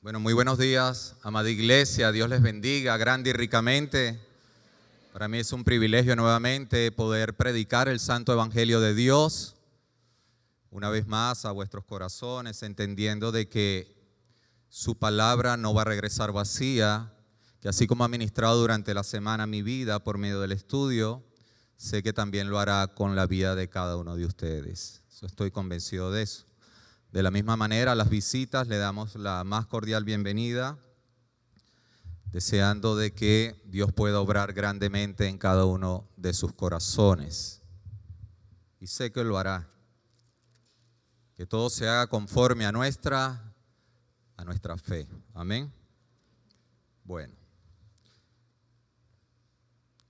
Bueno, muy buenos días, amada iglesia. Dios les bendiga grande y ricamente. Para mí es un privilegio nuevamente poder predicar el santo evangelio de Dios una vez más a vuestros corazones, entendiendo de que su palabra no va a regresar vacía, que así como ha ministrado durante la semana mi vida por medio del estudio, sé que también lo hará con la vida de cada uno de ustedes. Estoy convencido de eso. De la misma manera, a las visitas le damos la más cordial bienvenida, deseando de que Dios pueda obrar grandemente en cada uno de sus corazones. Y sé que lo hará. Que todo se haga conforme a nuestra fe. Amén. Bueno.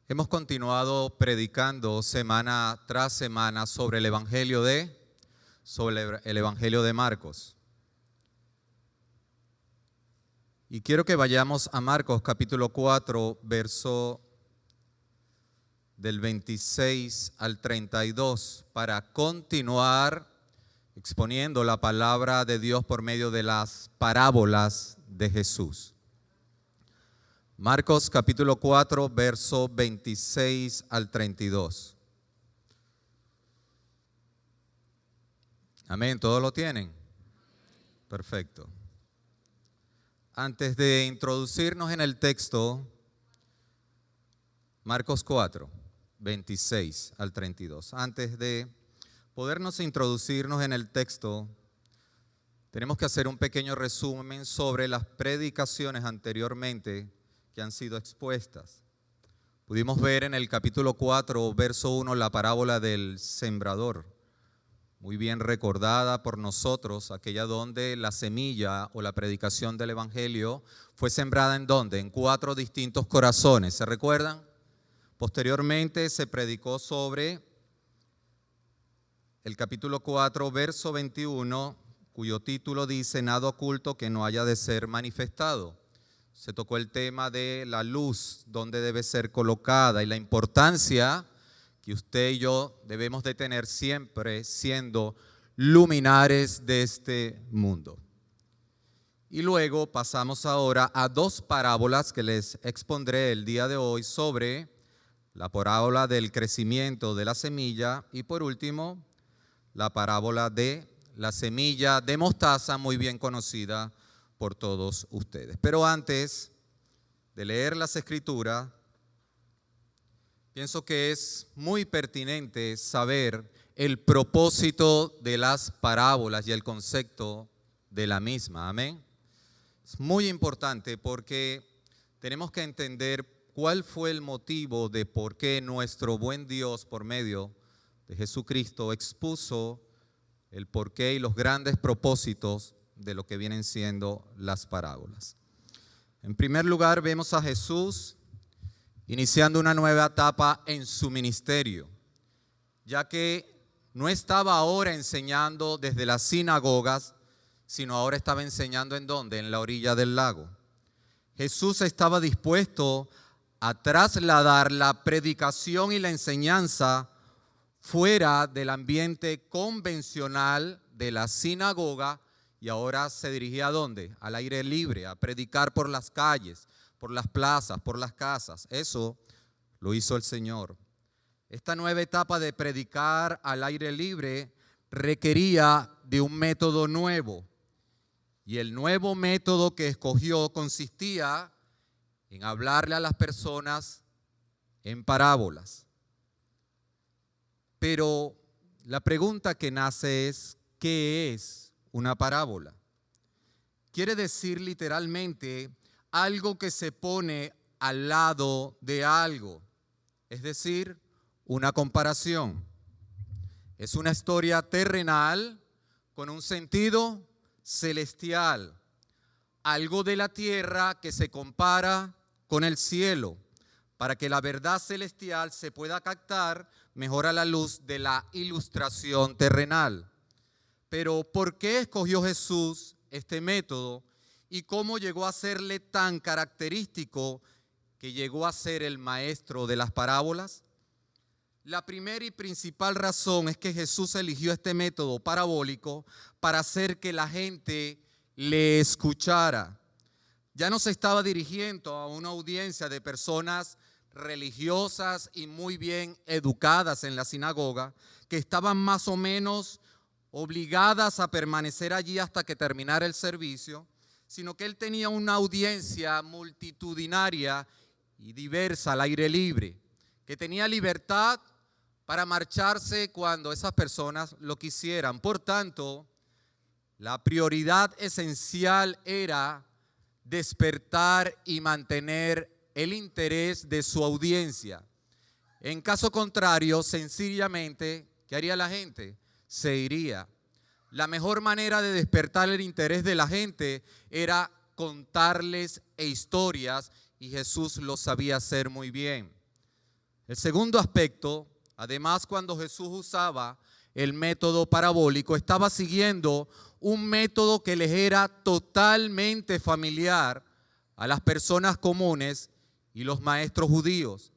Hemos continuado predicando semana tras semana sobre el Evangelio de Marcos. Y quiero que vayamos a Marcos capítulo 4, verso del 26 al 32, para continuar exponiendo la palabra de Dios por medio de las parábolas de Jesús. Marcos capítulo 4, verso 26 al 32. Amén, ¿todos lo tienen? Perfecto. Antes de introducirnos en el texto, Marcos 4, 26 al 32. Antes de podernos introducirnos en el texto, tenemos que hacer un pequeño resumen sobre las predicaciones anteriormente que han sido expuestas. Pudimos ver en el capítulo 4, verso 1, la parábola del sembrador. Muy bien recordada por nosotros, aquella donde la semilla o la predicación del evangelio fue sembrada ¿en dónde? En 4 distintos corazones, ¿se recuerdan? Posteriormente se predicó sobre el capítulo 4, verso 21, cuyo título dice: nada oculto que no haya de ser manifestado. Se tocó el tema de la luz, dónde debe ser colocada y la importancia que usted y yo debemos de tener siempre siendo luminares de este mundo. Y luego pasamos ahora a 2 parábolas que les expondré el día de hoy sobre la parábola del crecimiento de la semilla y por último la parábola de la semilla de mostaza, muy bien conocida por todos ustedes. Pero antes de leer las escrituras, pienso que es muy pertinente saber el propósito de las parábolas y el concepto de la misma. Amén. Es muy importante porque tenemos que entender cuál fue el motivo de por qué nuestro buen Dios, por medio de Jesucristo, expuso el porqué y los grandes propósitos de lo que vienen siendo las parábolas. En primer lugar, vemos a Jesús iniciando una nueva etapa en su ministerio, ya que no estaba ahora enseñando desde las sinagogas, sino ahora estaba enseñando ¿en dónde? En la orilla del lago. Jesús estaba dispuesto a trasladar la predicación y la enseñanza fuera del ambiente convencional de la sinagoga y ahora se dirigía ¿a dónde? Al aire libre, a predicar por las calles, por las plazas, por las casas. Eso lo hizo el Señor. Esta nueva etapa de predicar al aire libre requería de un método nuevo. Y el nuevo método que escogió consistía en hablarle a las personas en parábolas. Pero la pregunta que nace es, ¿qué es una parábola? Quiere decir literalmente algo que se pone al lado de algo, es decir, una comparación. Es una historia terrenal con un sentido celestial, algo de la tierra que se compara con el cielo, para que la verdad celestial se pueda captar mejor a la luz de la ilustración terrenal. Pero ¿por qué escogió Jesús este método? ¿Y cómo llegó a serle tan característico que llegó a ser el maestro de las parábolas? La primera y principal razón es que Jesús eligió este método parabólico para hacer que la gente le escuchara. Ya no se estaba dirigiendo a una audiencia de personas religiosas y muy bien educadas en la sinagoga, que estaban más o menos obligadas a permanecer allí hasta que terminara el servicio, sino que él tenía una audiencia multitudinaria y diversa al aire libre, que tenía libertad para marcharse cuando esas personas lo quisieran. Por tanto, la prioridad esencial era despertar y mantener el interés de su audiencia. En caso contrario, sencillamente, ¿qué haría la gente? Se iría. La mejor manera de despertar el interés de la gente era contarles historias, y Jesús lo sabía hacer muy bien. El segundo aspecto, además, cuando Jesús usaba el método parabólico, estaba siguiendo un método que les era totalmente familiar a las personas comunes y los maestros judíos.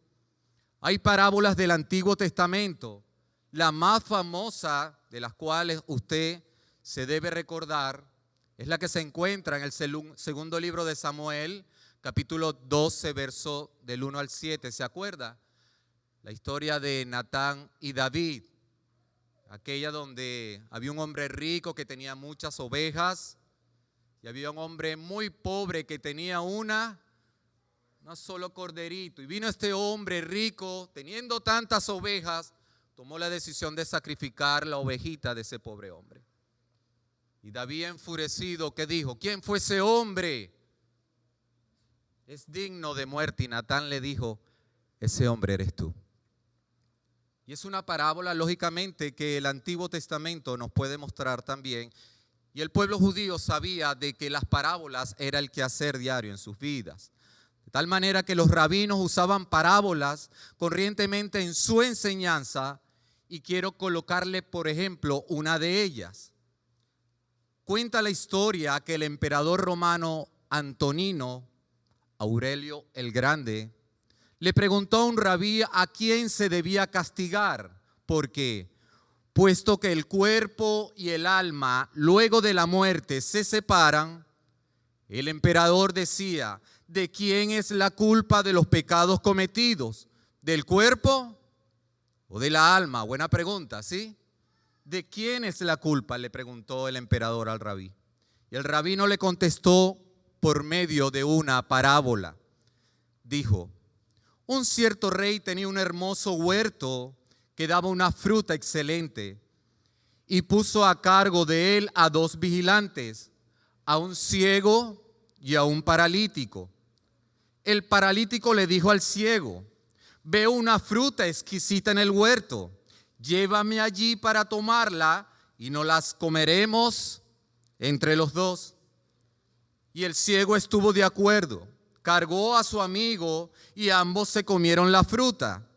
Hay parábolas del Antiguo Testamento, la más famosa de las cuales usted se debe recordar es la que se encuentra en el segundo libro de Samuel, capítulo 12, verso del 1 al 7. ¿Se acuerda? La historia de Natán y David, aquella donde había un hombre rico que tenía muchas ovejas y había un hombre muy pobre que tenía una solo corderito. Y vino este hombre rico, teniendo tantas ovejas, tomó la decisión de sacrificar la ovejita de ese pobre hombre. Y David, enfurecido, ¿qué dijo? ¿Quién fue ese hombre? Es digno de muerte. Y Natán le dijo, ese hombre eres tú. Y es una parábola, lógicamente, que el Antiguo Testamento nos puede mostrar también. Y el pueblo judío sabía de que las parábolas era el quehacer diario en sus vidas. De tal manera que los rabinos usaban parábolas corrientemente en su enseñanza, y quiero colocarle, por ejemplo, una de ellas. Cuenta la historia que el emperador romano Antonino, Aurelio el Grande, le preguntó a un rabí a quién se debía castigar, porque puesto que el cuerpo y el alma luego de la muerte se separan, el emperador decía, ¿de quién es la culpa de los pecados cometidos? ¿Del cuerpo o de la alma? Buena pregunta, ¿sí? ¿De quién es la culpa?, le preguntó el emperador al rabí. Y el rabino le contestó por medio de una parábola. Dijo, un cierto rey tenía un hermoso huerto que daba una fruta excelente y puso a cargo de él a 2 vigilantes, a un ciego y a un paralítico. El paralítico le dijo al ciego, veo una fruta exquisita en el huerto, llévame allí para tomarla y nos las comeremos entre los dos. Y el ciego estuvo de acuerdo, cargó a su amigo y ambos se comieron la fruta.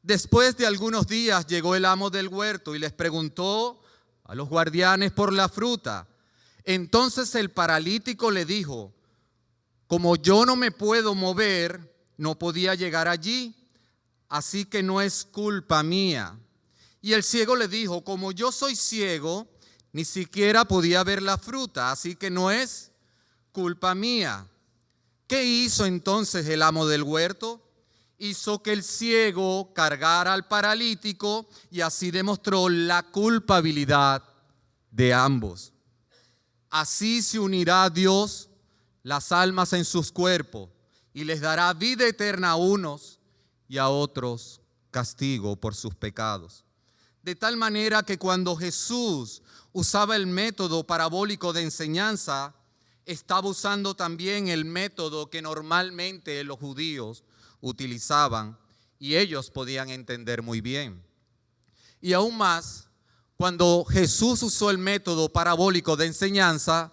Después de algunos días llegó el amo del huerto y les preguntó a los guardianes por la fruta. Entonces el paralítico le dijo, como yo no me puedo mover, no podía llegar allí, así que no es culpa mía. Y el ciego le dijo, como yo soy ciego, ni siquiera podía ver la fruta, así que no es culpa mía. ¿Qué hizo entonces el amo del huerto? Hizo que el ciego cargara al paralítico y así demostró la culpabilidad de ambos. Así se unirá a Dios las almas en sus cuerpos y les dará vida eterna a unos y a otros castigo por sus pecados. De tal manera que cuando Jesús usaba el método parabólico de enseñanza, estaba usando también el método que normalmente los judíos utilizaban y ellos podían entender muy bien. Y aún más, cuando Jesús usó el método parabólico de enseñanza,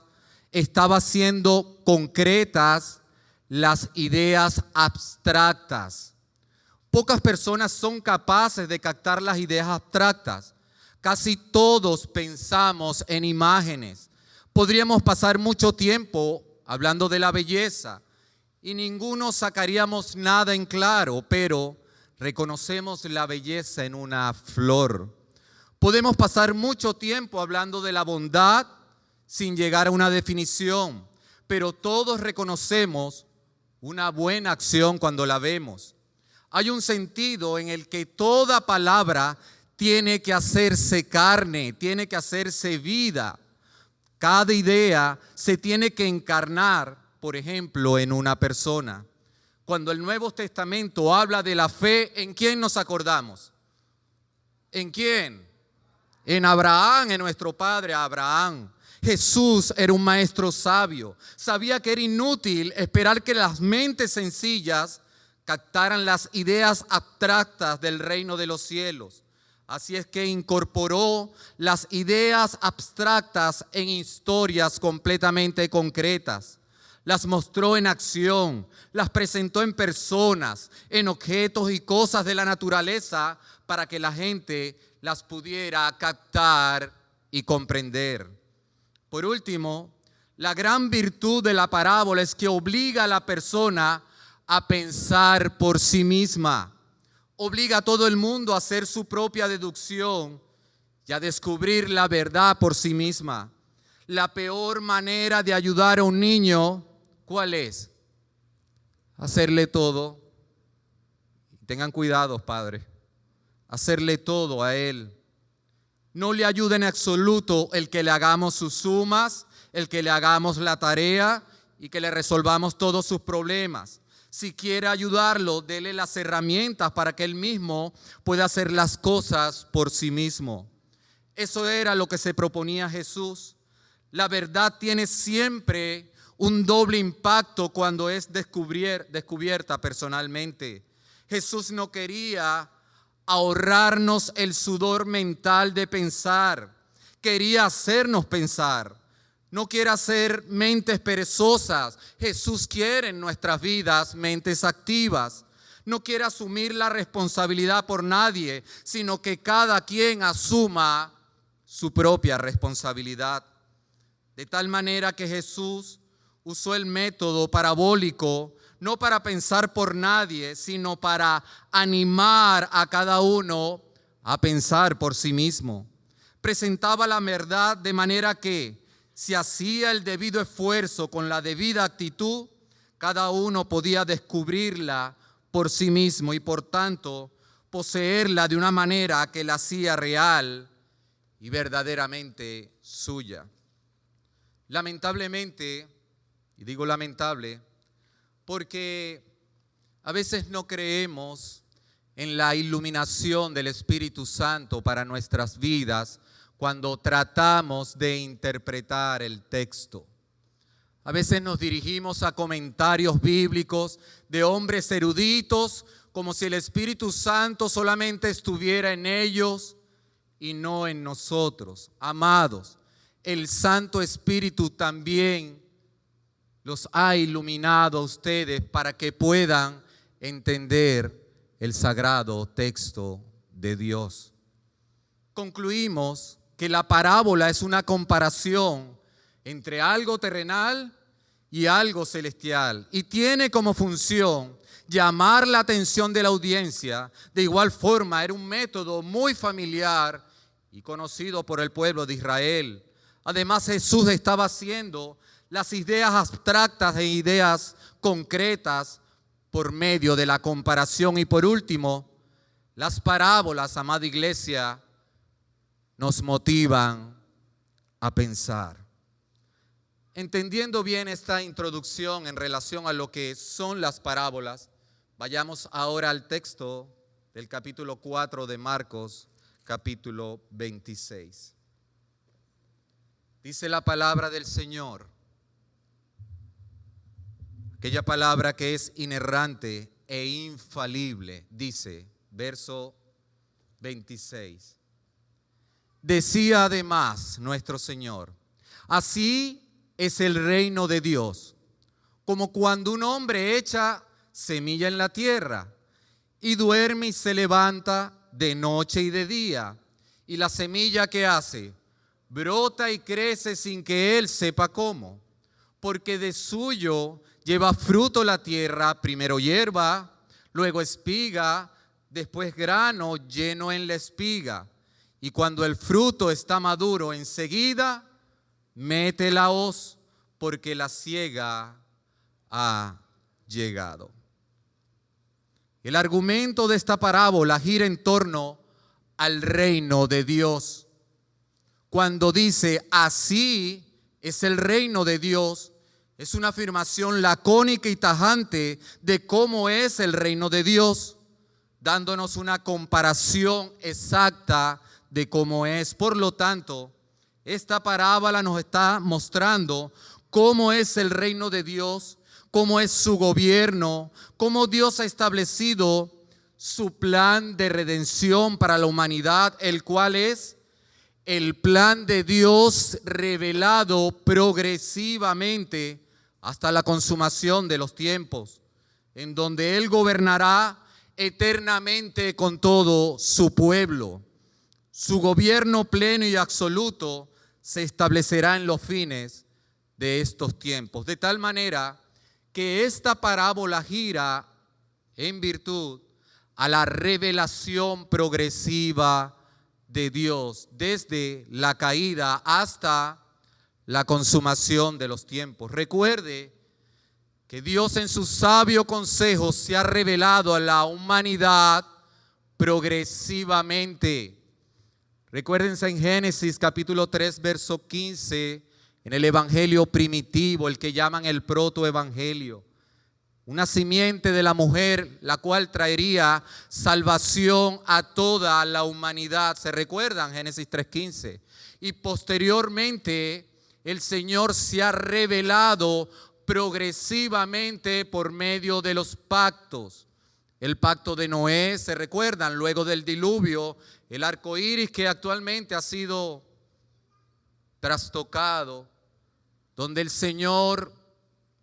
estaba haciendo concretas las ideas abstractas. Pocas personas son capaces de captar las ideas abstractas. Casi todos pensamos en imágenes. Podríamos pasar mucho tiempo hablando de la belleza y ninguno sacaríamos nada en claro, pero reconocemos la belleza en una flor. Podemos pasar mucho tiempo hablando de la bondad sin llegar a una definición, pero todos reconocemos una buena acción cuando la vemos. Hay un sentido en el que toda palabra tiene que hacerse carne, tiene que hacerse vida. Cada idea se tiene que encarnar, por ejemplo, en una persona. Cuando el Nuevo Testamento habla de la fe, ¿en quién nos acordamos? ¿En quién? En Abraham, en nuestro padre Abraham. Jesús era un maestro sabio. Sabía que era inútil esperar que las mentes sencillas captaran las ideas abstractas del reino de los cielos. Así es que incorporó las ideas abstractas en historias completamente concretas. Las mostró en acción, las presentó en personas, en objetos y cosas de la naturaleza para que la gente las pudiera captar y comprender. Por último, la gran virtud de la parábola es que obliga a la persona a pensar por sí misma. Obliga a todo el mundo a hacer su propia deducción y a descubrir la verdad por sí misma. La peor manera de ayudar a un niño, ¿cuál es? Hacerle todo. Tengan cuidado, padres. Hacerle todo a él. No le ayuda en absoluto el que le hagamos sus sumas, el que le hagamos la tarea y que le resolvamos todos sus problemas. Si quiere ayudarlo, dele las herramientas para que él mismo pueda hacer las cosas por sí mismo. Eso era lo que se proponía Jesús. La verdad tiene siempre un doble impacto cuando es descubierta personalmente. Jesús no quería ahorrarnos el sudor mental de pensar. Quería hacernos pensar. No quiere hacer mentes perezosas. Jesús quiere en nuestras vidas mentes activas. No quiere asumir la responsabilidad por nadie, sino que cada quien asuma su propia responsabilidad. De tal manera que Jesús usó el método parabólico no para pensar por nadie, sino para animar a cada uno a pensar por sí mismo. Presentaba la verdad de manera que si hacía el debido esfuerzo con la debida actitud, cada uno podía descubrirla por sí mismo y por tanto poseerla de una manera que la hacía real y verdaderamente suya. Lamentablemente, y digo lamentable, porque a veces no creemos en la iluminación del Espíritu Santo para nuestras vidas cuando tratamos de interpretar el texto. A veces nos dirigimos a comentarios bíblicos de hombres eruditos, como si el Espíritu Santo solamente estuviera en ellos y no en nosotros. Amados, el Santo Espíritu también los ha iluminado a ustedes para que puedan entender el sagrado texto de Dios. Concluimos que la parábola es una comparación entre algo terrenal y algo celestial y tiene como función llamar la atención de la audiencia. De igual forma, era un método muy familiar y conocido por el pueblo de Israel. Además, Jesús estaba haciendo las ideas abstractas e ideas concretas por medio de la comparación. Y por último, las parábolas, amada iglesia, nos motivan a pensar. Entendiendo bien esta introducción en relación a lo que son las parábolas, vayamos ahora al texto del capítulo 4 de Marcos, capítulo 26. Dice la palabra del Señor, aquella palabra que es inerrante e infalible, dice, verso 26. Decía además nuestro Señor, así es el reino de Dios, como cuando un hombre echa semilla en la tierra y duerme y se levanta de noche y de día. Y la semilla, ¿qué hace? Brota y crece sin que él sepa cómo, porque de suyo lleva fruto la tierra, primero hierba, luego espiga, después grano lleno en la espiga. Y cuando el fruto está maduro, enseguida mete la hoz, porque la siega ha llegado. El argumento de esta parábola gira en torno al reino de Dios. Cuando dice, así es el reino de Dios, es una afirmación lacónica y tajante de cómo es el reino de Dios, dándonos una comparación exacta de cómo es. Por lo tanto, esta parábola nos está mostrando cómo es el reino de Dios, cómo es su gobierno, cómo Dios ha establecido su plan de redención para la humanidad, el cual es el plan de Dios revelado progresivamente hasta la consumación de los tiempos, en donde Él gobernará eternamente con todo su pueblo. Su gobierno pleno y absoluto se establecerá en los fines de estos tiempos, de tal manera que esta parábola gira en virtud a la revelación progresiva de Dios, desde la caída hasta la consumación de los tiempos. Recuerde que Dios en su sabio consejo se ha revelado a la humanidad progresivamente. Recuérdense en Génesis capítulo 3, verso 15, en el evangelio primitivo, el que llaman el protoevangelio. Una simiente de la mujer, la cual traería salvación a toda la humanidad. ¿Se recuerdan? Génesis 3:15. Y posteriormente el Señor se ha revelado progresivamente por medio de los pactos. El pacto de Noé, ¿se recuerdan? Luego del diluvio, el arco iris que actualmente ha sido trastocado, donde el Señor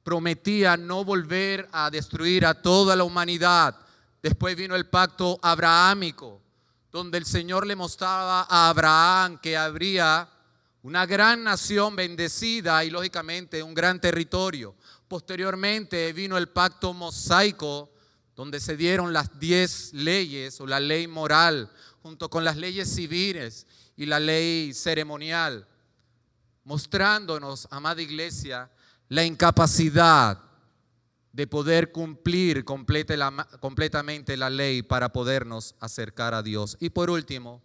prometía no volver a destruir a toda la humanidad. Después vino el pacto abrahámico, donde el Señor le mostraba a Abraham que habría una gran nación bendecida y lógicamente un gran territorio. Posteriormente vino el pacto mosaico, donde se dieron las 10 leyes o la ley moral, junto con las leyes civiles y la ley ceremonial, mostrándonos, amada iglesia, la incapacidad de poder cumplir completamente la ley para podernos acercar a Dios. Y por último,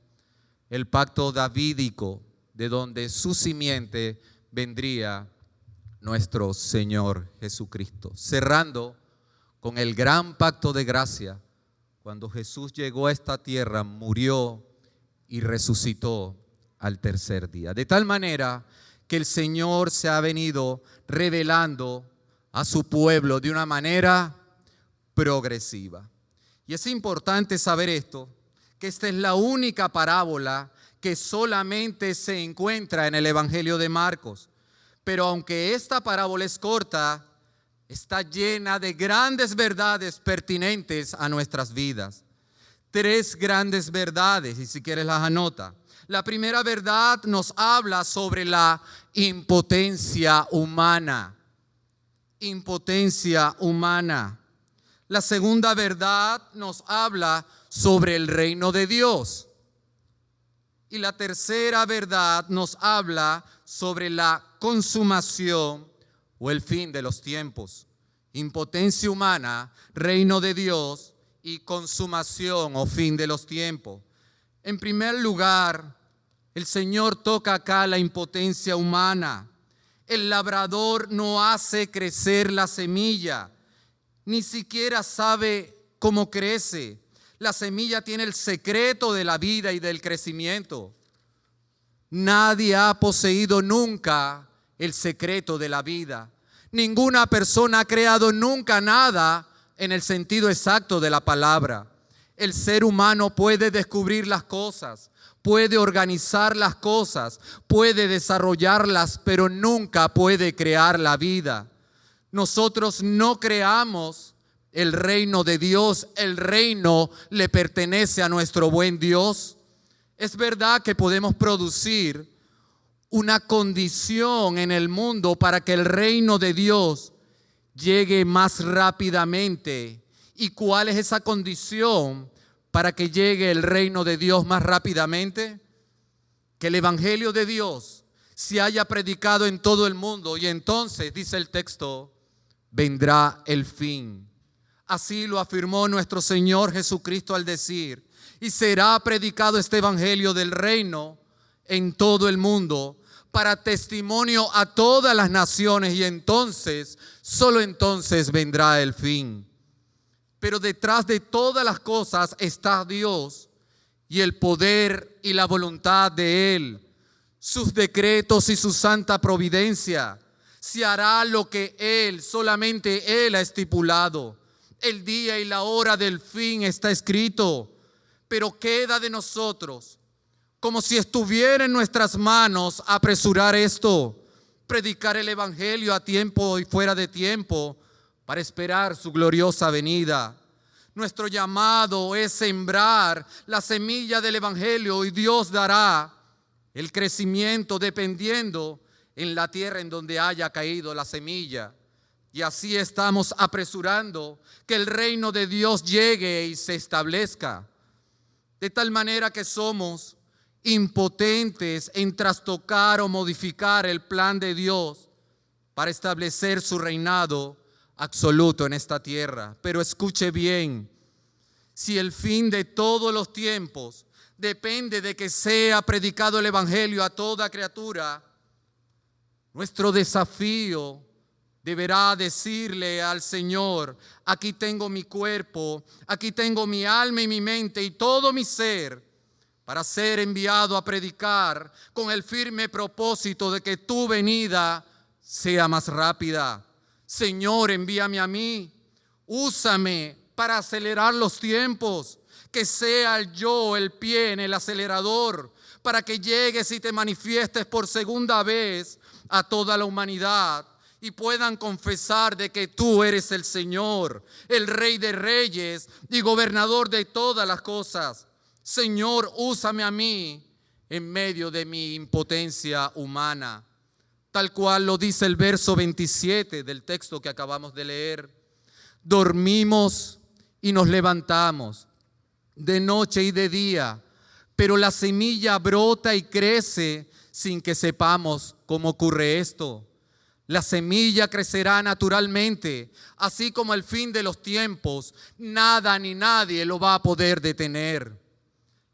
el pacto davídico, de donde su simiente vendría nuestro Señor Jesucristo. Cerrando con el gran pacto de gracia, cuando Jesús llegó a esta tierra, murió y resucitó al tercer día. De tal manera que el Señor se ha venido revelando a su pueblo de una manera progresiva. Y es importante saber esto, que esta es la única parábola que solamente se encuentra en el Evangelio de Marcos. Pero aunque esta parábola es corta, está llena de grandes verdades pertinentes a nuestras vidas. 3 grandes verdades, y si quieres las anota. La primera verdad nos habla sobre la impotencia humana. Impotencia humana. La segunda verdad nos habla sobre el reino de Dios. Y la tercera verdad nos habla sobre la consumación o el fin de los tiempos. Impotencia humana, reino de Dios y consumación o fin de los tiempos. En primer lugar, el Señor toca acá la impotencia humana. El labrador no hace crecer la semilla, ni siquiera sabe cómo crece. La semilla tiene el secreto de la vida y del crecimiento. Nadie ha poseído nunca el secreto de la vida. Ninguna persona ha creado nunca nada en el sentido exacto de la palabra. El ser humano puede descubrir las cosas, puede organizar las cosas, puede desarrollarlas, pero nunca puede crear la vida. Nosotros no creamos el reino de Dios, el reino le pertenece a nuestro buen Dios. Es verdad que podemos producir una condición en el mundo para que el reino de Dios llegue más rápidamente. ¿Y cuál es esa condición para que llegue el reino de Dios más rápidamente? Que el evangelio de Dios se haya predicado en todo el mundo, y entonces, dice el texto, vendrá el fin. Así lo afirmó nuestro Señor Jesucristo al decir: y será predicado este evangelio del reino en todo el mundo para testimonio a todas las naciones, y entonces, solo entonces vendrá el fin. Pero detrás de todas las cosas está Dios y el poder y la voluntad de Él, sus decretos y su santa providencia. Se hará lo que Él, solamente Él ha estipulado. El día y la hora del fin está escrito, pero queda de nosotros, como si estuviera en nuestras manos, apresurar esto, predicar el evangelio a tiempo y fuera de tiempo, para esperar su gloriosa venida. Nuestro llamado es sembrar la semilla del evangelio, y Dios dará el crecimiento dependiendo en la tierra en donde haya caído la semilla. Y así estamos apresurando que el reino de Dios llegue y se establezca. De tal manera que somos impotentes en trastocar o modificar el plan de Dios para establecer su reinado absoluto en esta tierra. Pero escuche bien, si el fin de todos los tiempos depende de que sea predicado el evangelio a toda criatura, nuestro desafío deberá decirle al Señor: aquí tengo mi cuerpo, aquí tengo mi alma y mi mente y todo mi ser para ser enviado a predicar, con el firme propósito de que tu venida sea más rápida. Señor, envíame a mí, úsame para acelerar los tiempos, que sea yo el pie en el acelerador, para que llegues y te manifiestes por segunda vez a toda la humanidad y puedan confesar de que tú eres el Señor, el Rey de Reyes y gobernador de todas las cosas. Señor, úsame a mí en medio de mi impotencia humana, tal cual lo dice el verso 27 del texto que acabamos de leer. Dormimos y nos levantamos de noche y de día, pero la semilla brota y crece sin que sepamos cómo ocurre esto. La semilla crecerá naturalmente, así como el fin de los tiempos, nada ni nadie lo va a poder detener.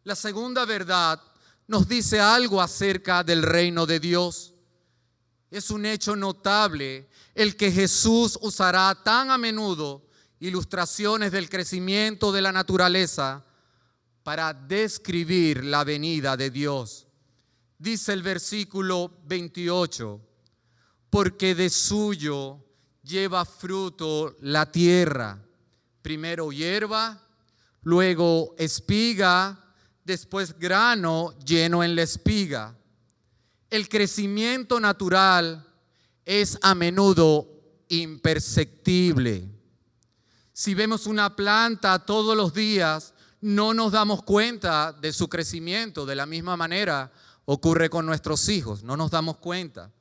La segunda verdad nos dice algo acerca del reino de Dios. Es un hecho notable el que Jesús usará tan a menudo ilustraciones del crecimiento de la naturaleza para describir la venida de Dios. Dice el versículo 28, porque de suyo lleva fruto la tierra, primero hierba, luego espiga, después grano lleno en la espiga. El crecimiento natural es a menudo imperceptible. Si vemos una planta todos los días, no nos damos cuenta de su crecimiento. De la misma manera ocurre con nuestros hijos, no nos damos cuenta.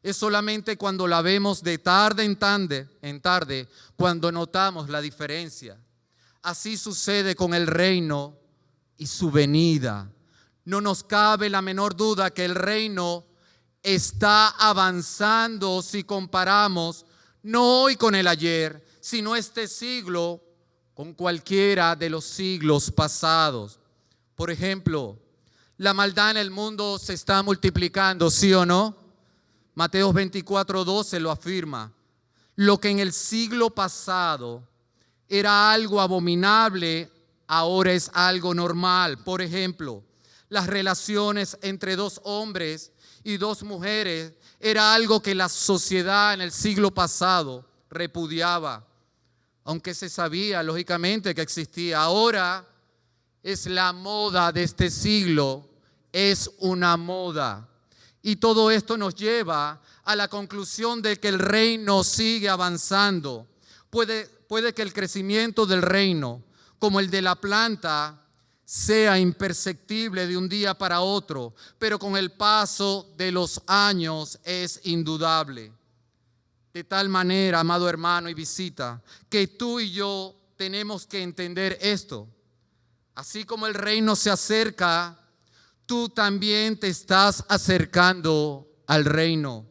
Es solamente cuando la vemos de tarde en tarde cuando notamos la diferencia. Así sucede con el reino y su venida. No nos cabe la menor duda que el reino está avanzando si comparamos no hoy con el ayer, sino este siglo con cualquiera de los siglos pasados. Por ejemplo, la maldad en el mundo se está multiplicando, ¿sí o no? Mateo 24:12 lo afirma. Lo que en el siglo pasado era algo abominable, ahora es algo normal. Por ejemplo, las relaciones entre dos hombres y dos mujeres era algo que la sociedad en el siglo pasado repudiaba, aunque se sabía lógicamente que existía. Ahora es la moda de este siglo, es una moda. Y todo esto nos lleva a la conclusión de que el reino sigue avanzando. Puede que el crecimiento del reino, como el de la planta, sea imperceptible de un día para otro, pero con el paso de los años es indudable. De tal manera, amado hermano y visita, que tú y yo tenemos que entender esto. Así como el reino se acerca, tú también te estás acercando al reino.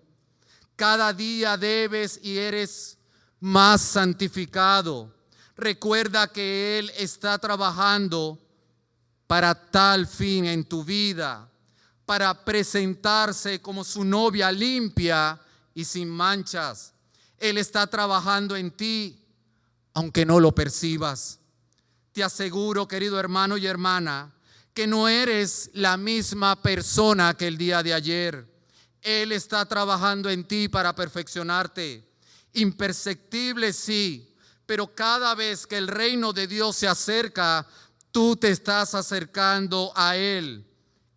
Cada día debes y eres más santificado. Recuerda que Él está trabajando para tal fin en tu vida, para presentarse como su novia limpia y sin manchas. Él está trabajando en ti, aunque no lo percibas. Te aseguro, querido hermano y hermana, que no eres la misma persona que el día de ayer. Él está trabajando en ti para perfeccionarte. Imperceptible, sí, pero cada vez que el reino de Dios se acerca, tú te estás acercando a Él.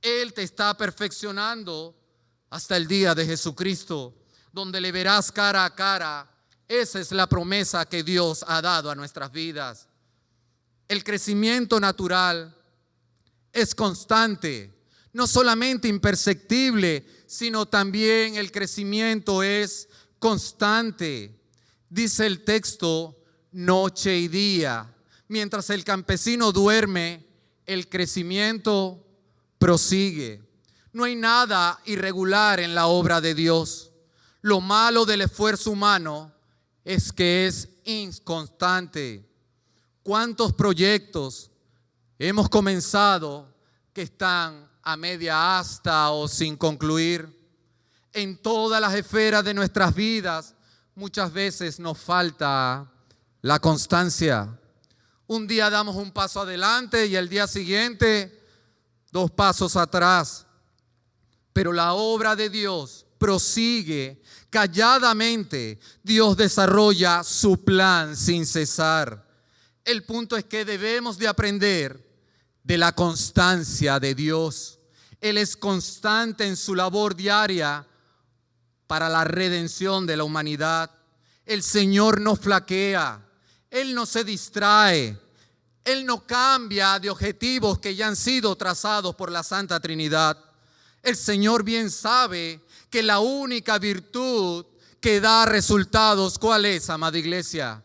Él te está perfeccionando hasta el día de Jesucristo, donde le verás cara a cara. Esa es la promesa que Dios ha dado a nuestras vidas. El crecimiento natural es constante, no solamente imperceptible, sino también el crecimiento es constante. Dice el texto, noche y día. Mientras el campesino duerme, el crecimiento prosigue. No hay nada irregular en la obra de Dios. Lo malo del esfuerzo humano es que es inconstante. ¿Cuántos proyectos hemos comenzado que están a media asta o sin concluir? En todas las esferas de nuestras vidas muchas veces nos falta la constancia. Un día damos un paso adelante y el día siguiente 2 pasos atrás. Pero la obra de Dios prosigue calladamente. Dios desarrolla su plan sin cesar. El punto es que debemos de aprender de la constancia de Dios. Él es constante en su labor diaria para la redención de la humanidad. El Señor no flaquea, Él no se distrae, Él no cambia de objetivos que ya han sido trazados por la Santa Trinidad. El Señor bien sabe que la única virtud que da resultados, ¿cuál es, amada iglesia?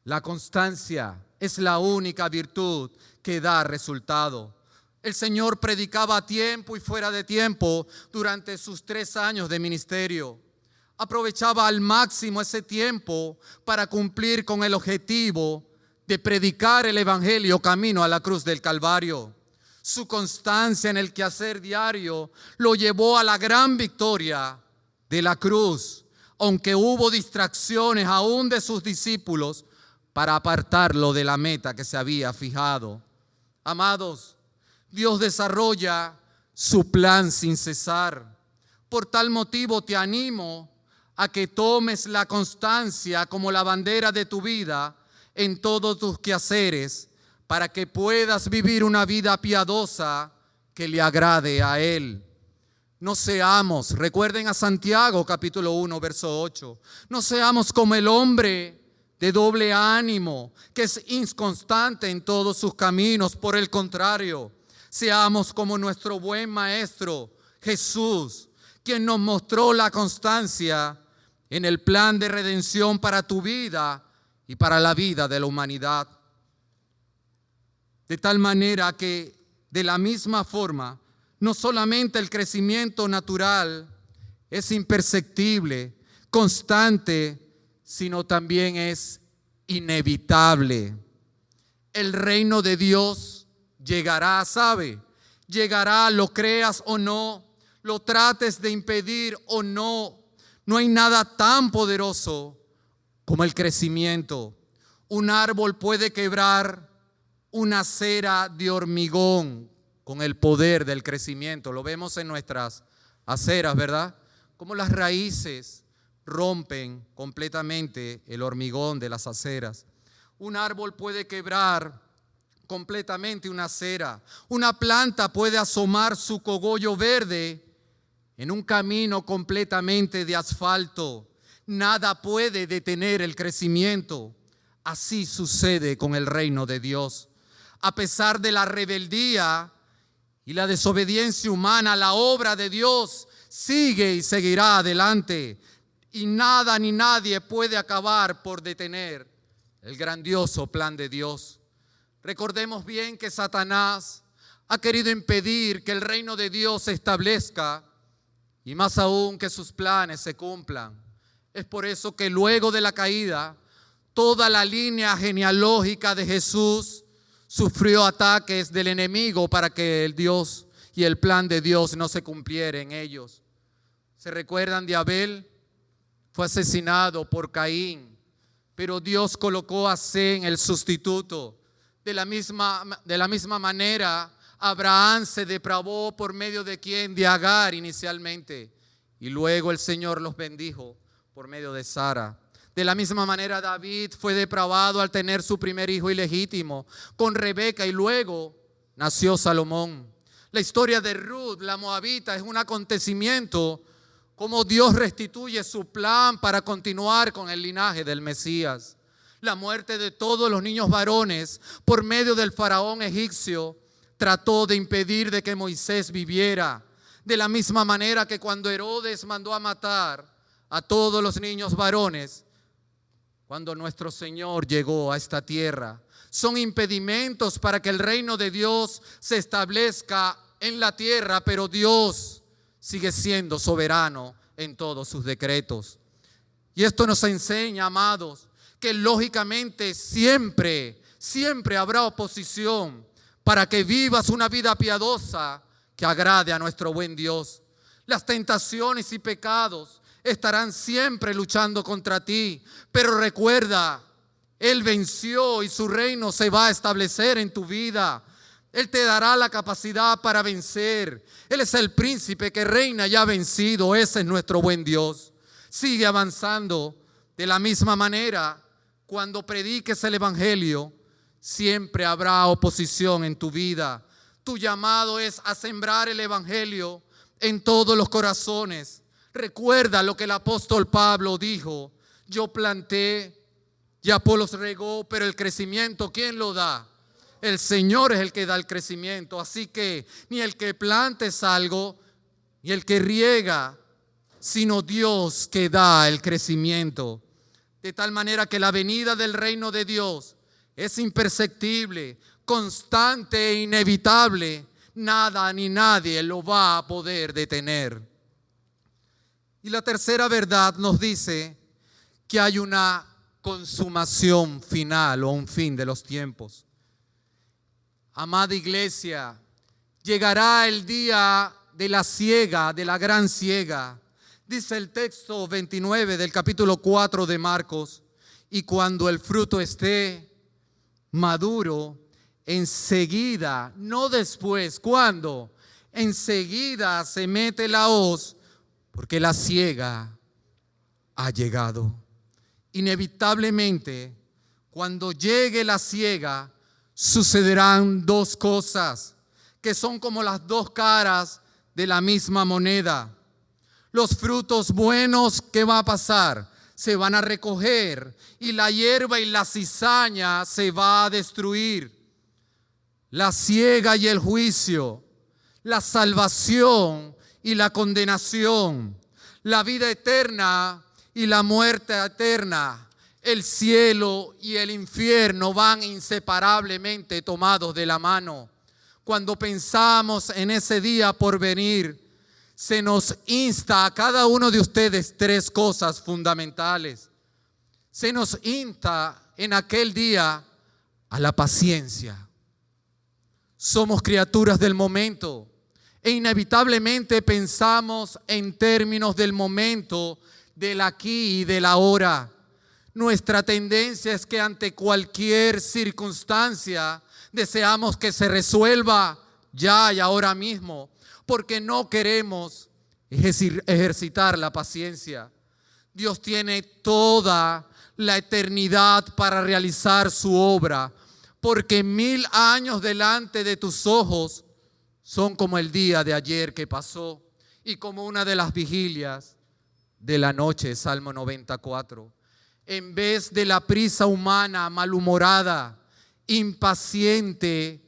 La constancia es la única virtud que da resultado. El Señor predicaba a tiempo y fuera de tiempo durante sus 3 años de ministerio. Aprovechaba al máximo ese tiempo para cumplir con el objetivo de predicar el evangelio camino a la cruz del Calvario. Su constancia en el quehacer diario lo llevó a la gran victoria de la cruz, aunque hubo distracciones aún de sus discípulos para apartarlo de la meta que se había fijado. Amados, Dios desarrolla su plan sin cesar. Por tal motivo te animo a que tomes la constancia como la bandera de tu vida en todos tus quehaceres, para que puedas vivir una vida piadosa que le agrade a Él. No seamos, recuerden a Santiago capítulo 1, verso 8, no seamos como el hombre de doble ánimo, que es inconstante en todos sus caminos. Por el contrario, seamos como nuestro buen Maestro Jesús, quien nos mostró la constancia en el plan de redención para tu vida y para la vida de la humanidad. De tal manera que, de la misma forma, no solamente el crecimiento natural es imperceptible, constante, sino también es inevitable. El reino de Dios llegará, ¿sabe? Llegará, lo creas o no, lo trates de impedir o no. No hay nada tan poderoso como el crecimiento. Un árbol puede quebrar una acera de hormigón con el poder del crecimiento. Lo vemos en nuestras aceras, ¿verdad? Como las raíces rompen completamente el hormigón de las aceras. Un árbol puede quebrar completamente una acera. Una planta puede asomar su cogollo verde en un camino completamente de asfalto. Nada puede detener el crecimiento. Así sucede con el reino de Dios. A pesar de la rebeldía y la desobediencia humana, la obra de Dios sigue y seguirá adelante. Y nada ni nadie puede acabar por detener el grandioso plan de Dios. Recordemos bien que Satanás ha querido impedir que el reino de Dios se establezca y más aún que sus planes se cumplan. Es por eso que luego de la caída, toda la línea genealógica de Jesús sufrió ataques del enemigo para que el Dios y el plan de Dios no se cumpliera en ellos. ¿Se recuerdan de Abel? Fue asesinado por Caín, pero Dios colocó a Sem el sustituto. De la misma manera, Abraham se depravó por medio de quién? De Agar inicialmente, y luego el Señor los bendijo por medio de Sara. De la misma manera, David fue depravado al tener su primer hijo ilegítimo con Rebeca, y luego nació Salomón. La historia de Ruth, la moabita, es un acontecimiento como Dios restituye su plan para continuar con el linaje del Mesías. La muerte de todos los niños varones por medio del faraón egipcio trató de impedir de que Moisés viviera. De la misma manera que cuando Herodes mandó a matar a todos los niños varones, cuando nuestro Señor llegó a esta tierra, son impedimentos para que el reino de Dios se establezca en la tierra, pero Dios sigue siendo soberano en todos sus decretos. Y esto nos enseña, amados, que lógicamente siempre habrá oposición para que vivas una vida piadosa que agrade a nuestro buen Dios. Las tentaciones y pecados estarán siempre luchando contra ti, pero recuerda, Él venció y su reino se va a establecer en tu vida. Él te dará la capacidad para vencer. Él es el príncipe que reina ya vencido. Ese es nuestro buen Dios. Sigue avanzando. De la misma manera, cuando prediques el evangelio, siempre habrá oposición en tu vida. Tu llamado es a sembrar el evangelio en todos los corazones. Recuerda lo que el apóstol Pablo dijo: yo planté y Apolos regó, pero el crecimiento, ¿quién lo da? El Señor es el que da el crecimiento. Así que ni el que planta es algo, ni el que riega, sino Dios que da el crecimiento. De tal manera que la venida del reino de Dios es imperceptible, constante e inevitable. Nada ni nadie lo va a poder detener. Y la tercera verdad nos dice que hay una consumación final o un fin de los tiempos. Amada iglesia, llegará el día de la siega, de la gran siega. Dice el texto 29 del capítulo 4 de Marcos: y cuando el fruto esté maduro, enseguida, no después, ¿cuándo? Enseguida se mete la hoz, porque la siega ha llegado. Inevitablemente, cuando llegue la siega, sucederán dos cosas que son como las dos caras de la misma moneda. Los frutos buenos, ¿qué va a pasar? Se van a recoger, y la hierba y la cizaña se va a destruir. La siega y el juicio, la salvación y la condenación, la vida eterna y la muerte eterna, el cielo y el infierno van inseparablemente tomados de la mano. Cuando pensamos en ese día por venir, se nos insta a cada uno de ustedes tres cosas fundamentales. Se nos insta en aquel día a la paciencia. Somos criaturas del momento e inevitablemente pensamos en términos del momento, del aquí y del ahora. Nuestra tendencia es que ante cualquier circunstancia deseamos que se resuelva ya y ahora mismo, porque no queremos ejercitar la paciencia. Dios tiene toda la eternidad para realizar su obra, porque 1000 años delante de tus ojos son como el día de ayer que pasó y como una de las vigilias de la noche. Salmo 94. En vez de la prisa humana malhumorada, impaciente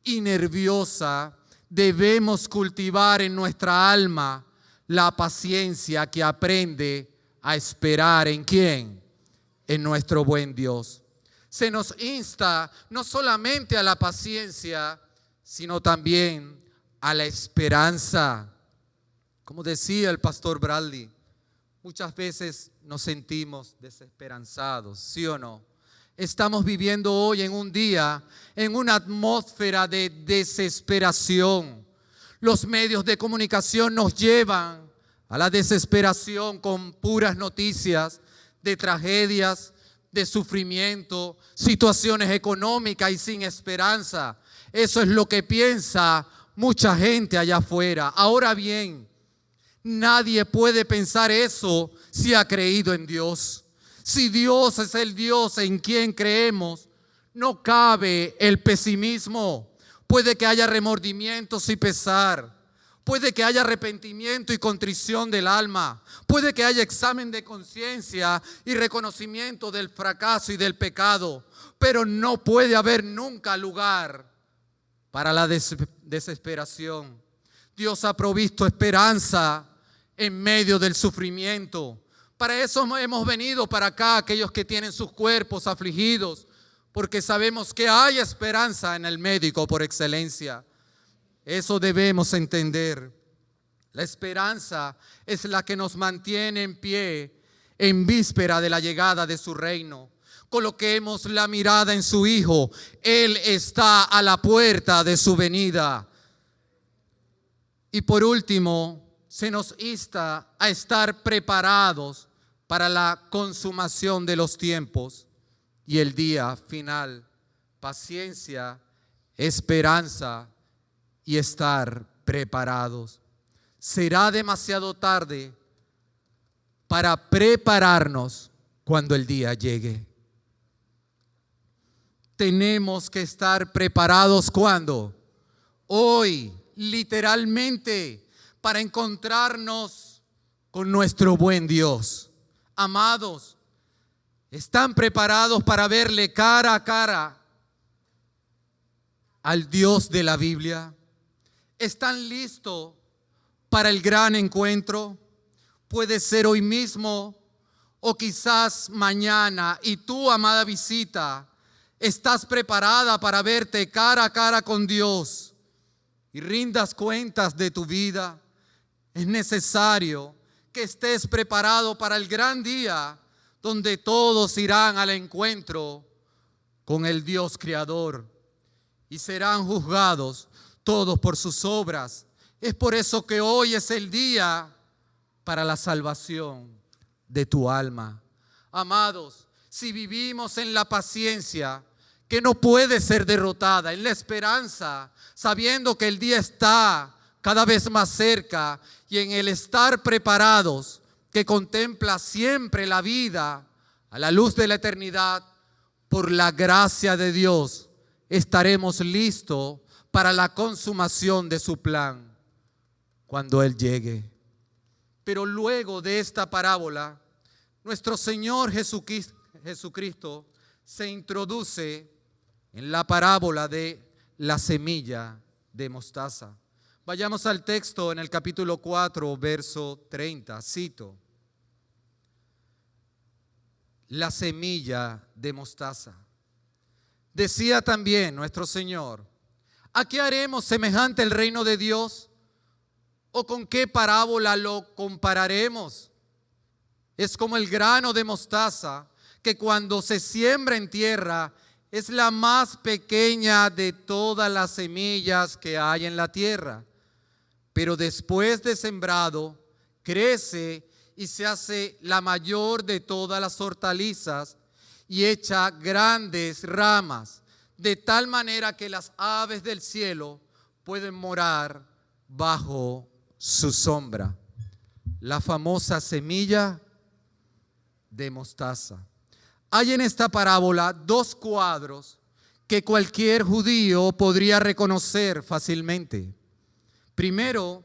y nerviosa, debemos cultivar en nuestra alma la paciencia que aprende a esperar ¿en quién? En nuestro buen Dios. Se nos insta no solamente a la paciencia, sino también a la esperanza. Como decía el pastor Bradley, muchas veces nos sentimos desesperanzados, ¿sí o no? Estamos viviendo hoy en un día, en una atmósfera de desesperación. Los medios de comunicación nos llevan a la desesperación con puras noticias de tragedias, de sufrimiento, situaciones económicas y sin esperanza. Eso es lo que piensa mucha gente allá afuera. Ahora bien, nadie puede pensar eso si ha creído en Dios. Si Dios es el Dios en quien creemos, no cabe el pesimismo. Puede que haya remordimientos y pesar. Puede que haya arrepentimiento y contrición del alma. Puede que haya examen de conciencia y reconocimiento del fracaso y del pecado. Pero no puede haber nunca lugar para la desesperación. Dios ha provisto esperanza en medio del sufrimiento. Para eso hemos venido para acá, aquellos que tienen sus cuerpos afligidos, porque sabemos que hay esperanza en el médico por excelencia. Eso debemos entender. La esperanza es la que nos mantiene en pie en víspera de la llegada de su reino. Coloquemos la mirada en su Hijo. Él está a la puerta de su venida. Y por último, se nos insta a estar preparados para la consumación de los tiempos y el día final. Paciencia, esperanza y estar preparados. Será demasiado tarde para prepararnos cuando el día llegue. Tenemos que estar preparados cuando hoy, literalmente, para encontrarnos con nuestro buen Dios. Amados, ¿están preparados para verle cara a cara al Dios de la Biblia? ¿Están listos para el gran encuentro? Puede ser hoy mismo o quizás mañana. Y tú, amada visita, ¿estás preparada para verte cara a cara con Dios y rindas cuentas de tu vida? Es necesario que estés preparado para el gran día donde todos irán al encuentro con el Dios Creador y serán juzgados todos por sus obras. Es por eso que hoy es el día para la salvación de tu alma. Amados, si vivimos en la paciencia que no puede ser derrotada, en la esperanza, sabiendo que el día está cada vez más cerca, y en el estar preparados, que contempla siempre la vida a la luz de la eternidad, por la gracia de Dios, estaremos listos para la consumación de su plan cuando Él llegue. Pero luego de esta parábola, nuestro Señor Jesucristo se introduce en la parábola de la semilla de mostaza. Vayamos al texto en el capítulo 4, verso 30. Cito: la semilla de mostaza. Decía también nuestro Señor: ¿a qué haremos semejante el reino de Dios? ¿O con qué parábola lo compararemos? Es como el grano de mostaza que cuando se siembra en tierra es la más pequeña de todas las semillas que hay en la tierra. Pero después de sembrado, crece y se hace la mayor de todas las hortalizas y echa grandes ramas, de tal manera que las aves del cielo pueden morar bajo su sombra. La famosa semilla de mostaza. Hay en esta parábola dos cuadros que cualquier judío podría reconocer fácilmente. Primero,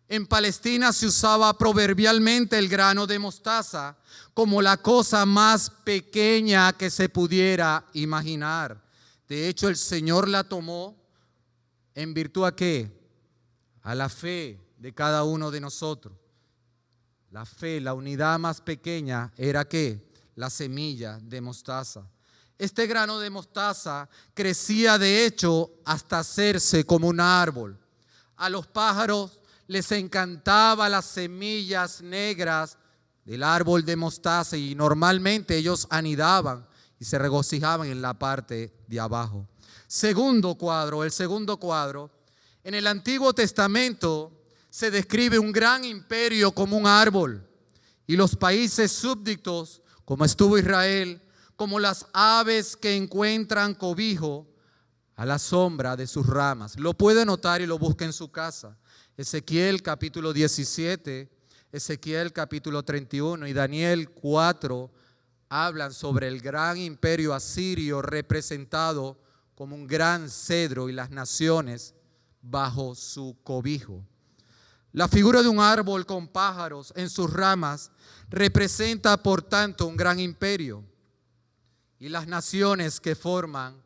en Palestina se usaba proverbialmente el grano de mostaza como la cosa más pequeña que se pudiera imaginar. De hecho, el Señor la tomó en virtud ¿a qué? A la fe de cada uno de nosotros. La fe, la unidad más pequeña era ¿qué? La semilla de mostaza. Este grano de mostaza crecía de hecho hasta hacerse como un árbol. A los pájaros les encantaba las semillas negras del árbol de mostaza y normalmente ellos anidaban y se regocijaban en la parte de abajo. El segundo cuadro, en el Antiguo Testamento se describe un gran imperio como un árbol y los países súbditos, como estuvo Israel, como las aves que encuentran cobijo a la sombra de sus ramas. Lo puede notar y lo busca en su casa. Ezequiel capítulo 17, Ezequiel capítulo 31 y Daniel 4 hablan sobre el gran imperio asirio representado como un gran cedro y las naciones bajo su cobijo. La figura de un árbol con pájaros en sus ramas representa, por tanto, un gran imperio y las naciones que forman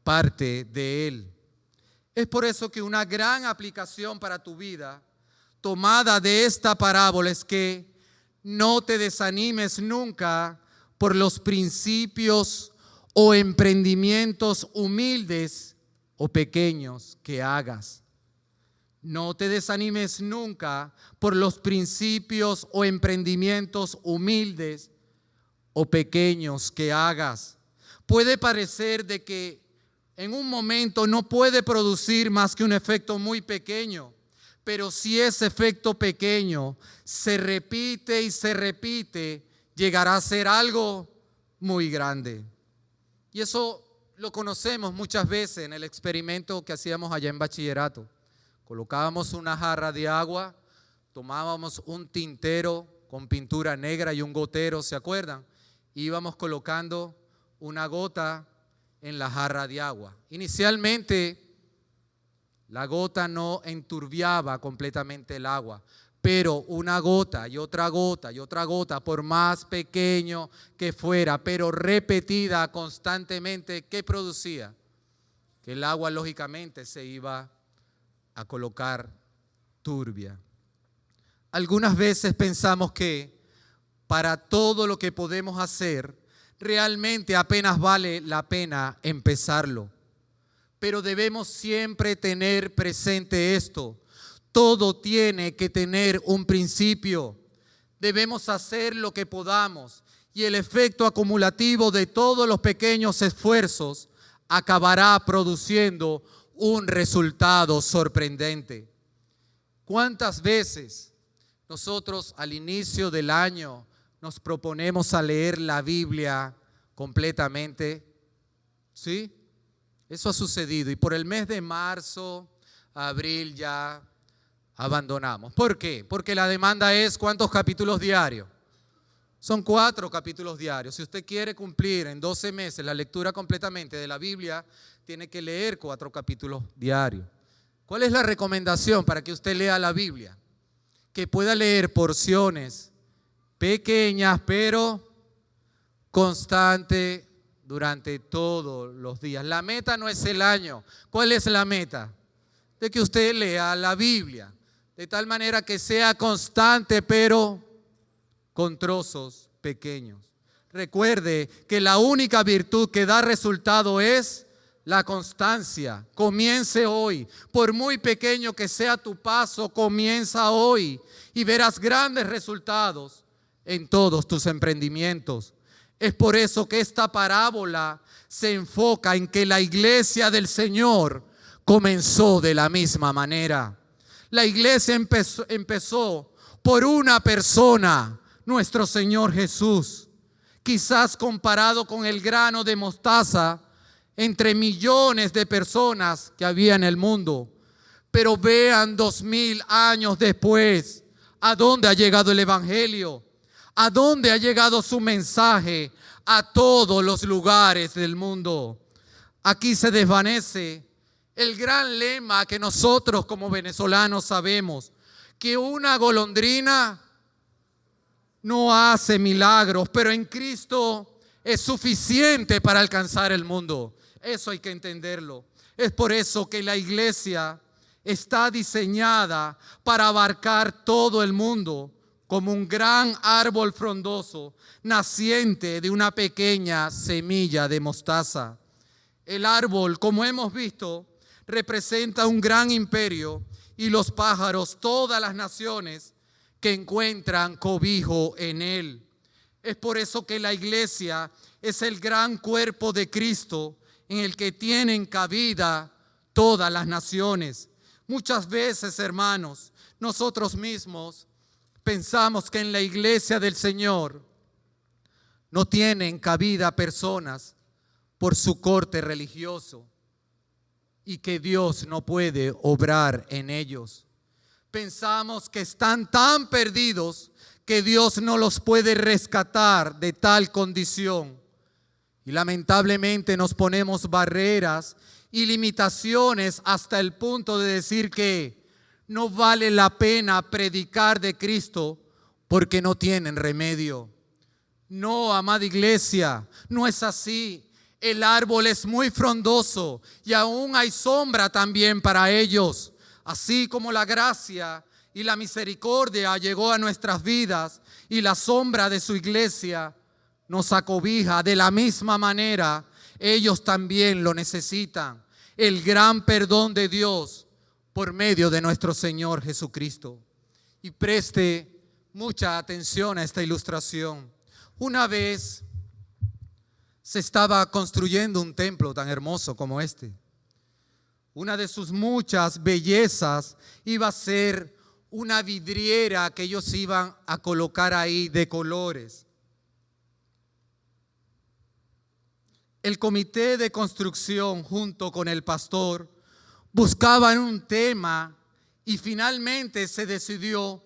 parte de él. Es por eso que una gran aplicación para tu vida tomada de esta parábola es que no te desanimes nunca por los principios o emprendimientos humildes o pequeños que hagas. No te desanimes nunca por los principios o emprendimientos humildes o pequeños que hagas. Puede parecer de que en un momento no puede producir más que un efecto muy pequeño, pero si ese efecto pequeño se repite y se repite, llegará a ser algo muy grande. Y eso lo conocemos muchas veces en el experimento que hacíamos allá en bachillerato. Colocábamos una jarra de agua, tomábamos un tintero con pintura negra y un gotero, ¿se acuerdan? Íbamos colocando una gota en la jarra de agua. Inicialmente la gota no enturbiaba completamente el agua, pero una gota y otra gota y otra gota, por más pequeño que fuera, pero repetida constantemente, ¿qué producía? Que el agua lógicamente se iba a colocar turbia. Algunas veces pensamos que para todo lo que podemos hacer, realmente apenas vale la pena empezarlo. Pero debemos siempre tener presente esto. Todo tiene que tener un principio. Debemos hacer lo que podamos y el efecto acumulativo de todos los pequeños esfuerzos acabará produciendo un resultado sorprendente. ¿Cuántas veces nosotros al inicio del año nos proponemos a leer la Biblia completamente? ¿Sí? Eso ha sucedido y por el mes de marzo, abril ya abandonamos. ¿Por qué? Porque la demanda es ¿cuántos capítulos diarios? Son 4 capítulos diarios. Si usted quiere cumplir en 12 meses la lectura completamente de la Biblia, tiene que leer 4 capítulos diarios. ¿Cuál es la recomendación para que usted lea la Biblia? Que pueda leer porciones pequeñas, pero constante durante todos los días. La meta no es el año. ¿Cuál es la meta? De que usted lea la Biblia, de tal manera que sea constante, pero con trozos pequeños. Recuerde que la única virtud que da resultado es la constancia. Comience hoy. Por muy pequeño que sea tu paso, comienza hoy y verás grandes resultados en todos tus emprendimientos. Es por eso que esta parábola se enfoca en que la iglesia del Señor comenzó de la misma manera. La iglesia empezó por una persona, nuestro Señor Jesús. Quizás comparado con el grano de mostaza entre millones de personas que había en el mundo. Pero vean 2000 años después, ¿a dónde ha llegado el Evangelio? ¿A dónde ha llegado su mensaje? A todos los lugares del mundo. Aquí se desvanece el gran lema que nosotros como venezolanos sabemos, que una golondrina no hace milagros, pero en Cristo es suficiente para alcanzar el mundo. Eso hay que entenderlo. Es por eso que la iglesia está diseñada para abarcar todo el mundo como un gran árbol frondoso naciente de una pequeña semilla de mostaza. El árbol, como hemos visto, representa un gran imperio y los pájaros, todas las naciones que encuentran cobijo en él. Es por eso que la iglesia es el gran cuerpo de Cristo en el que tienen cabida todas las naciones. Muchas veces, hermanos, nosotros mismos pensamos que en la iglesia del Señor no tienen cabida personas por su corte religioso y que Dios no puede obrar en ellos. Pensamos que están tan perdidos que Dios no los puede rescatar de tal condición. Y lamentablemente nos ponemos barreras y limitaciones hasta el punto de decir que no vale la pena predicar de Cristo porque no tienen remedio. No, amada iglesia, no es así. El árbol es muy frondoso y aún hay sombra también para ellos. Así como la gracia y la misericordia llegó a nuestras vidas y la sombra de su iglesia nos acobija, de la misma manera ellos también lo necesitan. El gran perdón de Dios por medio de nuestro Señor Jesucristo. Y preste mucha atención a esta ilustración. Una vez se estaba construyendo un templo tan hermoso como este. Una de sus muchas bellezas iba a ser una vidriera que ellos iban a colocar ahí de colores. El comité de construcción junto con el pastor buscaban un tema y finalmente se decidió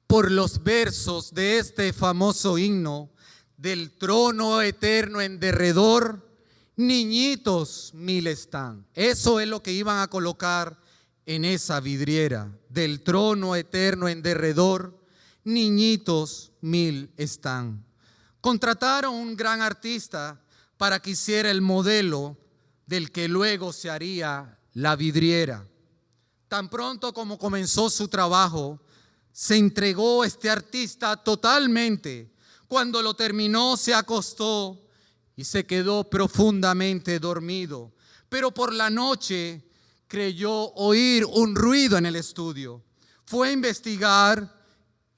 por los versos de este famoso himno: del trono eterno en derredor, niñitos mil están. Eso es lo que iban a colocar en esa vidriera. Del trono eterno en derredor, niñitos mil están. Contrataron un gran artista para que hiciera el modelo del que luego se haría la vidriera. Tan pronto como comenzó su trabajo, se entregó este artista totalmente. Cuando lo terminó, se acostó y se quedó profundamente dormido. Pero por la noche creyó oír un ruido en el estudio. Fue a investigar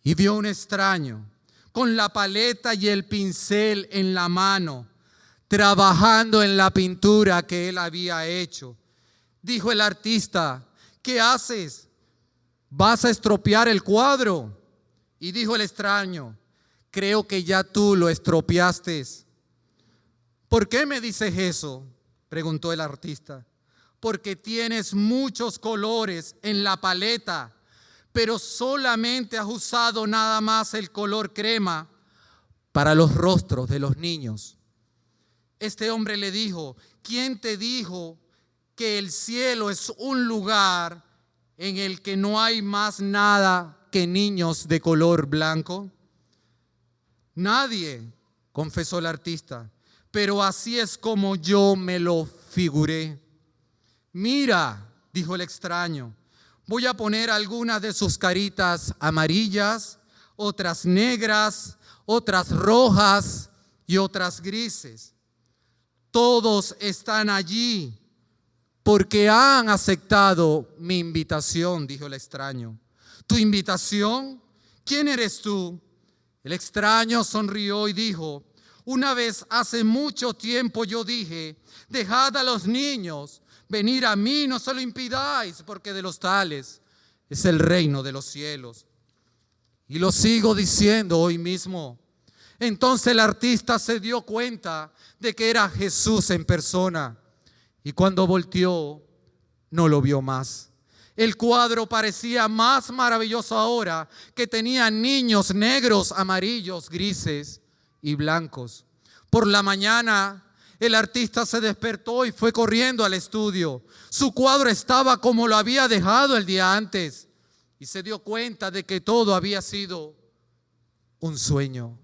y vio un extraño con la paleta y el pincel en la mano, trabajando en la pintura que él había hecho. Dijo el artista: ¿qué haces? ¿Vas a estropear el cuadro? Y dijo el extraño: creo que ya tú lo estropeaste. ¿Por qué me dices eso?, preguntó el artista. Porque tienes muchos colores en la paleta, pero solamente has usado nada más el color crema para los rostros de los niños. Este hombre le dijo: ¿quién te dijo que el cielo es un lugar en el que no hay más nada que niños de color blanco? Nadie, confesó el artista, pero así es como yo me lo figuré. Mira, dijo el extraño, voy a poner algunas de sus caritas amarillas, otras negras, otras rojas y otras grises. Todos están allí porque han aceptado mi invitación, dijo el extraño. ¿Tu invitación? ¿Quién eres tú? El extraño sonrió y dijo: una vez hace mucho tiempo yo dije: dejad a los niños venir a mí, no se lo impidáis, porque de los tales es el reino de los cielos. Y lo sigo diciendo hoy mismo. Entonces el artista se dio cuenta de que era Jesús en persona, y cuando volteó no lo vio más. El cuadro parecía más maravilloso ahora, que tenía niños negros, amarillos, grises y blancos. Por la mañana el artista se despertó y fue corriendo al estudio. Su cuadro estaba como lo había dejado el día antes y se dio cuenta de que todo había sido un sueño.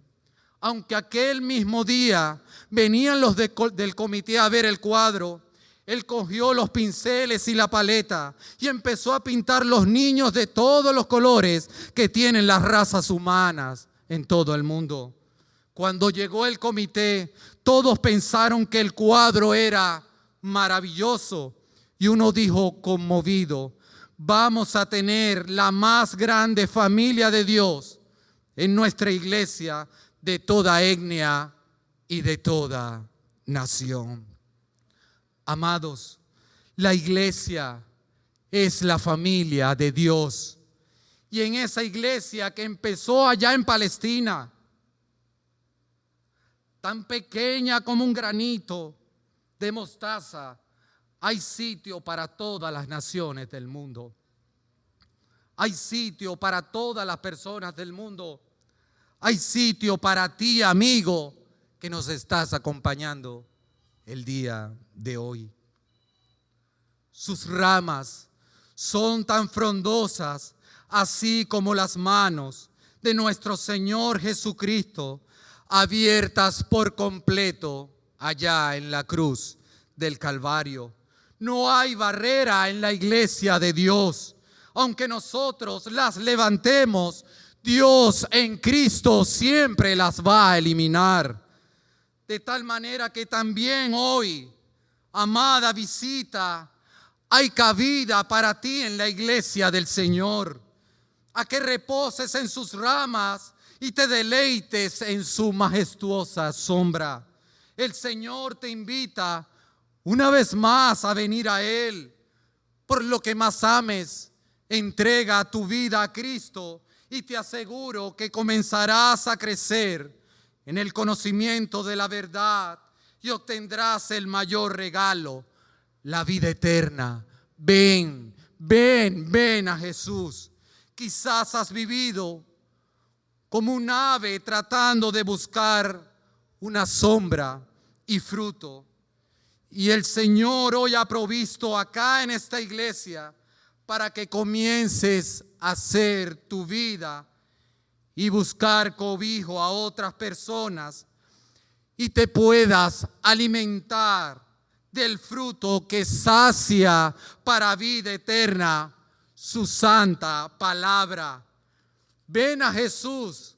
Aunque aquel mismo día venían los del comité a ver el cuadro, él cogió los pinceles y la paleta y empezó a pintar los niños de todos los colores que tienen las razas humanas en todo el mundo. Cuando llegó el comité, todos pensaron que el cuadro era maravilloso y uno dijo conmovido: vamos a tener la más grande familia de Dios en nuestra iglesia, de toda etnia y de toda nación. Amados, la iglesia es la familia de Dios. Y en esa iglesia que empezó allá en Palestina, tan pequeña como un granito de mostaza, hay sitio para todas las naciones del mundo. Hay sitio para todas las personas del mundo. Hay sitio para ti, amigo, que nos estás acompañando el día de hoy. Sus ramas son tan frondosas, así como las manos de nuestro Señor Jesucristo, abiertas por completo allá en la cruz del Calvario. No hay barrera en la iglesia de Dios. Aunque nosotros las levantemos, Dios en Cristo siempre las va a eliminar. De tal manera que también hoy, amada visita, hay cabida para ti en la iglesia del Señor, a que reposes en sus ramas y te deleites en su majestuosa sombra. El Señor te invita una vez más a venir a Él. Por lo que más ames, entrega tu vida a Cristo y te aseguro que comenzarás a crecer en el conocimiento de la verdad y obtendrás el mayor regalo, la vida eterna. Ven, ven, ven a Jesús. Quizás has vivido como un ave tratando de buscar una sombra y fruto. Y el Señor hoy ha provisto acá en esta iglesia para que comiences a hacer tu vida y buscar cobijo a otras personas y te puedas alimentar del fruto que sacia para vida eterna, su santa palabra. Ven a Jesús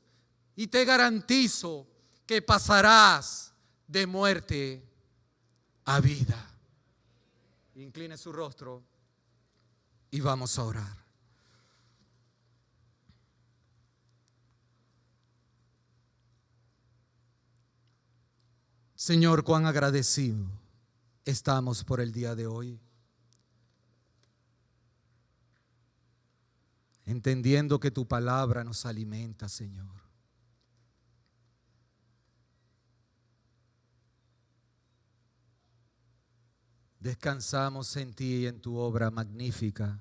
y te garantizo que pasarás de muerte a vida. Incline su rostro y vamos a orar. Señor, cuán agradecido estamos por el día de hoy, entendiendo que tu palabra nos alimenta, Señor. Descansamos en ti y en tu obra magnífica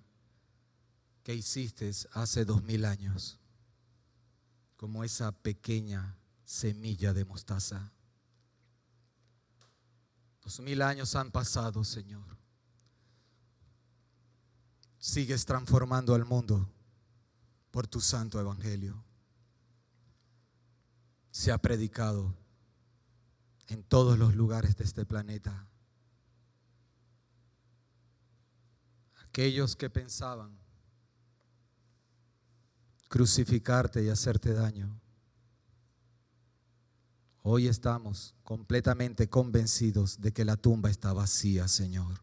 que hiciste hace 2000 años, como esa pequeña semilla de mostaza. 2000 años han pasado, Señor. Sigues transformando al mundo por tu santo evangelio. Se ha predicado en todos los lugares de este planeta. Aquellos que pensaban crucificarte y hacerte daño, hoy estamos completamente convencidos de que la tumba está vacía, Señor.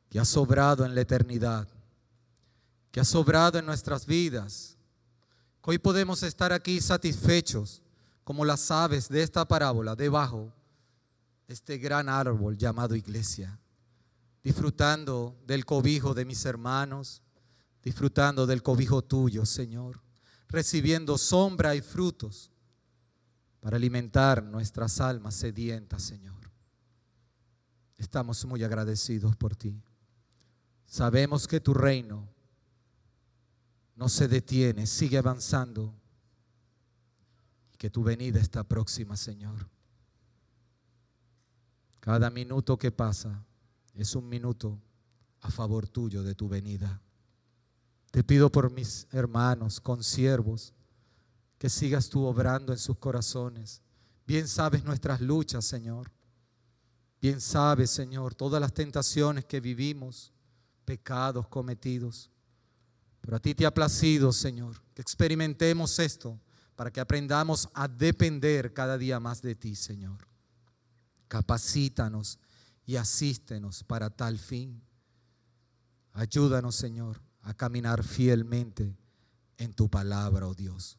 Que has obrado en la eternidad, que has obrado en nuestras vidas. Que hoy podemos estar aquí satisfechos como las aves de esta parábola debajo de este gran árbol llamado iglesia, disfrutando del cobijo de mis hermanos, disfrutando del cobijo tuyo, Señor, recibiendo sombra y frutos para alimentar nuestras almas sedientas, Señor. Estamos muy agradecidos por ti. Sabemos que tu reino no se detiene, sigue avanzando y que tu venida está próxima, Señor. Cada minuto que pasa es un minuto a favor tuyo de tu venida. Te pido por mis hermanos, consiervos, que sigas tú obrando en sus corazones. Bien sabes nuestras luchas, Señor. Bien sabes, Señor, todas las tentaciones que vivimos, pecados cometidos. Pero a ti te ha placido, Señor, que experimentemos esto para que aprendamos a depender cada día más de ti, Señor. Capacítanos y asístenos para tal fin. Ayúdanos, Señor, a caminar fielmente en tu palabra, oh Dios.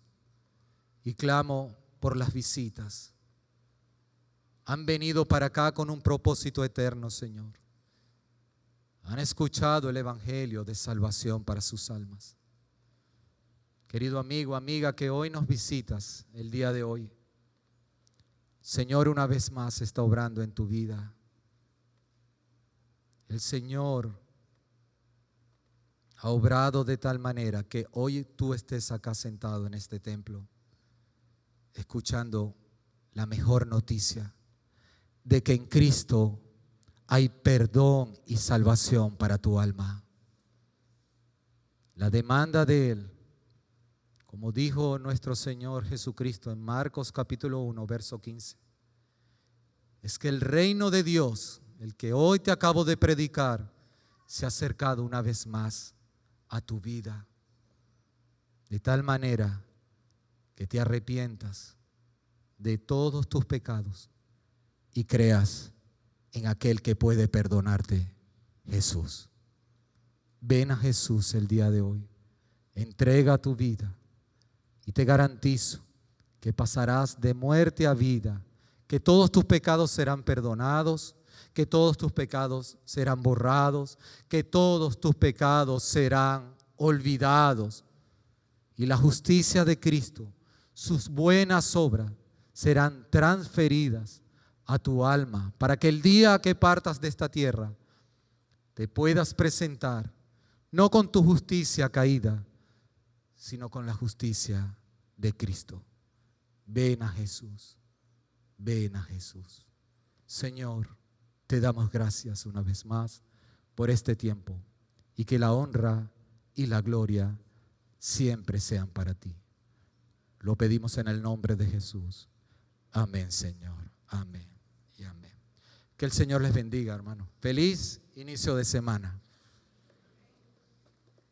Y clamo por las visitas. Han venido para acá con un propósito eterno, Señor. Han escuchado el evangelio de salvación para sus almas. Querido amigo, amiga, que hoy nos visitas el día de hoy, Señor, una vez más está obrando en tu vida. El Señor ha obrado de tal manera que hoy tú estés acá sentado en este templo, escuchando la mejor noticia de que en Cristo hay perdón y salvación para tu alma. La demanda de Él, como dijo nuestro Señor Jesucristo en Marcos capítulo 1, verso 15, es que el reino de Dios, el que hoy te acabo de predicar, se ha acercado una vez más a tu vida, de tal manera que te arrepientas de todos tus pecados y creas en aquel que puede perdonarte, Jesús. Ven a Jesús el día de hoy, entrega tu vida y te garantizo que pasarás de muerte a vida, que todos tus pecados serán perdonados, que todos tus pecados serán borrados, que todos tus pecados serán olvidados y la justicia de Cristo, sus buenas obras serán transferidas a tu alma para que el día que partas de esta tierra te puedas presentar no con tu justicia caída, sino con la justicia de Cristo. Ven a Jesús, ven a Jesús. Señor, te damos gracias una vez más por este tiempo y que la honra y la gloria siempre sean para ti. Lo pedimos en el nombre de Jesús. Amén, Señor. Amén y amén. Que el Señor les bendiga, hermano. Feliz inicio de semana.